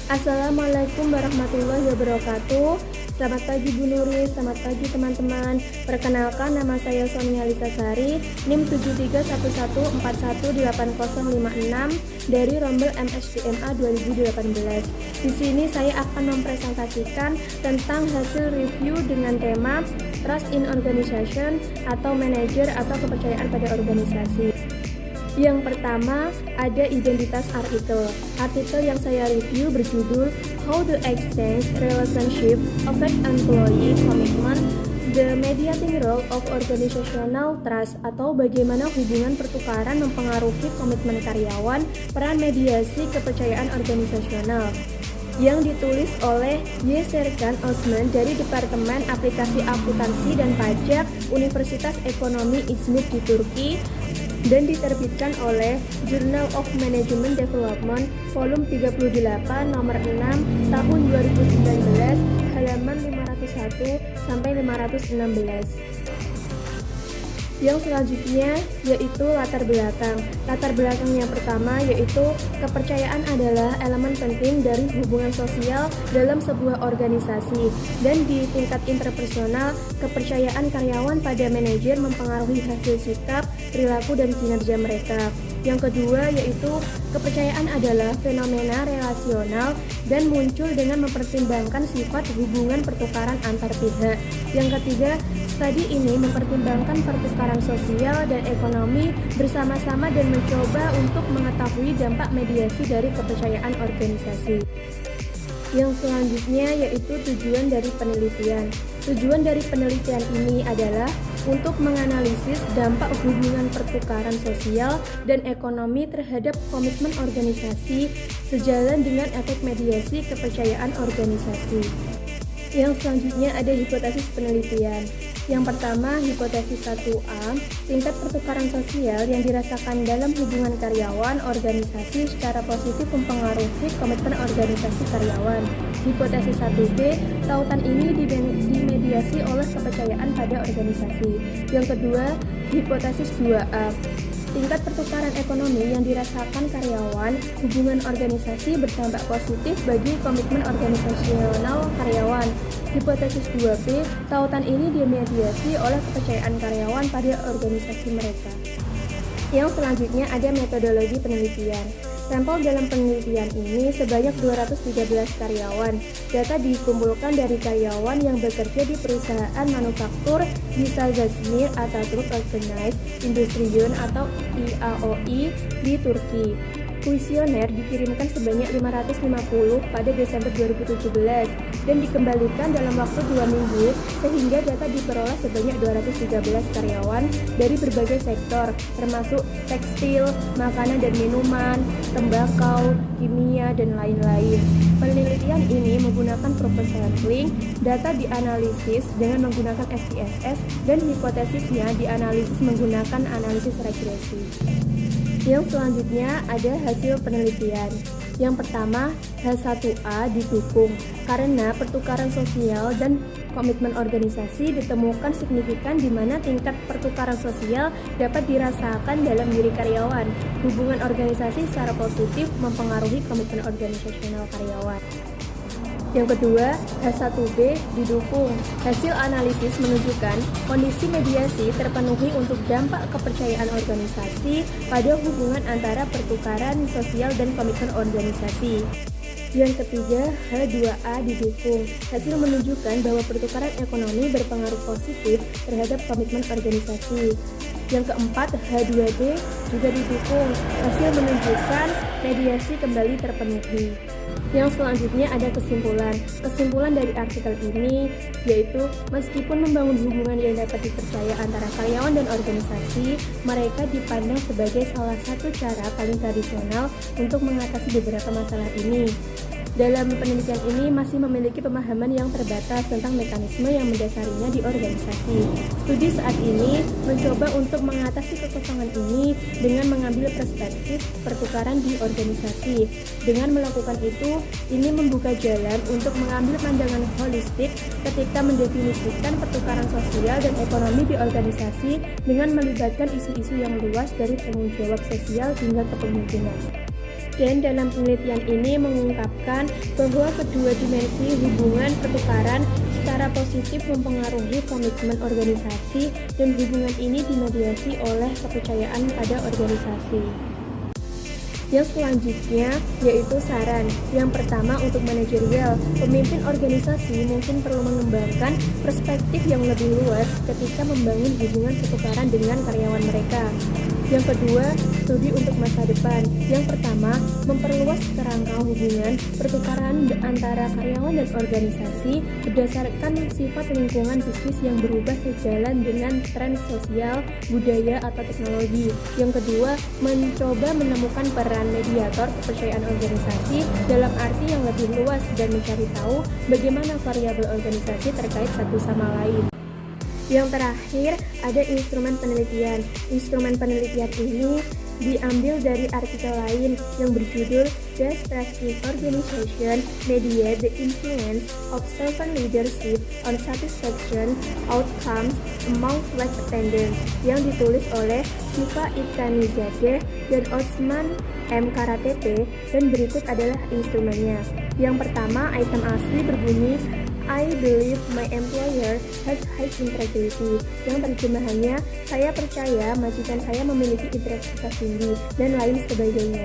Assalamualaikum warahmatullahi wabarakatuh. Selamat pagi Bu Nuri, selamat pagi teman-teman. Perkenalkan, nama saya Sonia Lisa Sari, NIM 7311418056 dari Rombel MSDMA 2018. Di sini saya akan mempresentasikan tentang hasil review dengan tema Trust in Organization atau Manager atau kepercayaan pada organisasi. Yang pertama, ada identitas artikel. Artikel yang saya review berjudul How the Exchange Relationship Affect Employee Commitment, The Mediating Role of Organizational Trust, atau bagaimana hubungan pertukaran mempengaruhi komitmen karyawan, peran mediasi kepercayaan organisasional, yang ditulis oleh Y. Serkan Osman dari Departemen Aplikasi Akuntansi dan Pajak Universitas Ekonomi İzmir di Turki, dan diterbitkan oleh Journal of Management Development volume 38 nomor 6 tahun 2019 halaman 501 sampai 516. Yang selanjutnya yaitu latar belakang. Latar belakang yang pertama yaitu kepercayaan adalah elemen penting dari hubungan sosial dalam sebuah organisasi, dan di tingkat interpersonal, kepercayaan karyawan pada manajer mempengaruhi hasil sikap, perilaku, dan kinerja mereka. Yang kedua yaitu kepercayaan adalah fenomena relasional dan muncul dengan mempertimbangkan sifat hubungan pertukaran antar pihak. Yang ketiga, studi ini mempertimbangkan pertukaran sosial dan ekonomi bersama-sama dan mencoba untuk mengetahui dampak mediasi dari kepercayaan organisasi. Yang selanjutnya yaitu tujuan dari penelitian. Tujuan dari penelitian ini adalah untuk menganalisis dampak hubungan pertukaran sosial dan ekonomi terhadap komitmen organisasi sejalan dengan efek mediasi kepercayaan organisasi. Yang selanjutnya ada hipotesis penelitian. Yang pertama, hipotesis 1A, tingkat pertukaran sosial yang dirasakan dalam hubungan karyawan organisasi secara positif mempengaruhi komitmen organisasi karyawan. Hipotesis 1B, tautan ini dimediasi oleh kepercayaan pada organisasi. Yang kedua, hipotesis 2A, tingkat pertukaran ekonomi yang dirasakan karyawan, hubungan organisasi berdampak positif bagi komitmen organisasional karyawan. Hipotesis 2B, tautan ini dimediasi oleh kepercayaan karyawan pada organisasi mereka. Yang selanjutnya ada metodologi penelitian. Sampel dalam penelitian ini sebanyak 213 karyawan. Data dikumpulkan dari karyawan yang bekerja di perusahaan manufaktur Visa Zazmir Atatürk Organized Industriyon atau IAOI di Turki. Kuesioner dikirimkan sebanyak 550 pada Desember 2017 dan dikembalikan dalam waktu 2 minggu, sehingga data diperoleh sebanyak 213 karyawan dari berbagai sektor, termasuk tekstil, makanan dan minuman, tembakau, kimia, dan lain-lain. Penelitian ini menggunakan purpose sampling, data dianalisis dengan menggunakan SPSS, dan hipotesisnya dianalisis menggunakan analisis regresi. Yang selanjutnya ada hasil penelitian. Yang pertama, H1A didukung karena pertukaran sosial dan komitmen organisasi ditemukan signifikan di mana tingkat pertukaran sosial dapat dirasakan dalam diri karyawan. Hubungan organisasi secara positif mempengaruhi komitmen organisasional karyawan. Yang kedua, H1B didukung. Hasil analisis menunjukkan kondisi mediasi terpenuhi untuk dampak kepercayaan organisasi pada hubungan antara pertukaran sosial dan komitmen organisasi. Yang ketiga, H2A didukung. Hasil menunjukkan bahwa pertukaran ekonomi berpengaruh positif terhadap komitmen organisasi. Yang keempat, H2B juga didukung. Hasil menunjukkan mediasi kembali terpenuhi. Yang selanjutnya ada kesimpulan. Kesimpulan dari artikel ini yaitu meskipun membangun hubungan yang dapat dipercaya antara karyawan dan organisasi, mereka dipandang sebagai salah satu cara paling tradisional untuk mengatasi beberapa masalah ini. Dalam penelitian ini masih memiliki pemahaman yang terbatas tentang mekanisme yang mendasarinya di organisasi. Studi saat ini mencoba untuk mengatasi kekosongan ini dengan mengambil perspektif pertukaran di organisasi. Dengan melakukan itu, ini membuka jalan untuk mengambil pandangan holistik ketika mendefinisikan pertukaran sosial dan ekonomi di organisasi dengan melibatkan isu-isu yang luas dari tanggung jawab sosial hingga kepemimpinan. Dan dalam penelitian ini mengungkapkan bahwa kedua dimensi hubungan pertukaran secara positif mempengaruhi komitmen organisasi dan hubungan ini dimediasi oleh kepercayaan pada organisasi. Yang selanjutnya yaitu saran. Yang pertama untuk manajerial, pemimpin organisasi mungkin perlu mengembangkan perspektif yang lebih luas ketika membangun hubungan pertukaran dengan karyawan mereka. Yang kedua, studi untuk masa depan. Yang pertama, memperluas kerangka hubungan pertukaran antara karyawan dan organisasi berdasarkan sifat lingkungan bisnis yang berubah sejalan dengan tren sosial, budaya, atau teknologi. Yang kedua, mencoba menemukan peran mediator kepercayaan organisasi dalam arti yang lebih luas dan mencari tahu bagaimana variabel organisasi terkait satu sama lain. Yang terakhir, ada instrumen penelitian. Instrumen penelitian ini diambil dari artikel lain yang berjudul Does Trusting Organization Mediate the Influence of Servant Leadership on Satisfaction Outcomes Among Flight Attendants yang ditulis oleh Siva Ikanizadeh dan Osman M. Karatepe, dan berikut adalah instrumennya. Yang pertama, item asli berbunyi I believe my employer has high integrity, yang terjemahannya saya percaya majikan saya memiliki integritas tinggi, dan lain sebagainya.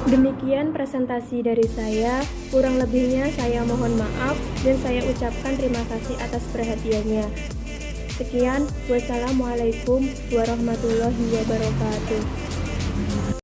Demikian presentasi dari saya, kurang lebihnya saya mohon maaf dan saya ucapkan terima kasih atas perhatiannya. Sekian, wassalamualaikum warahmatullahi wabarakatuh.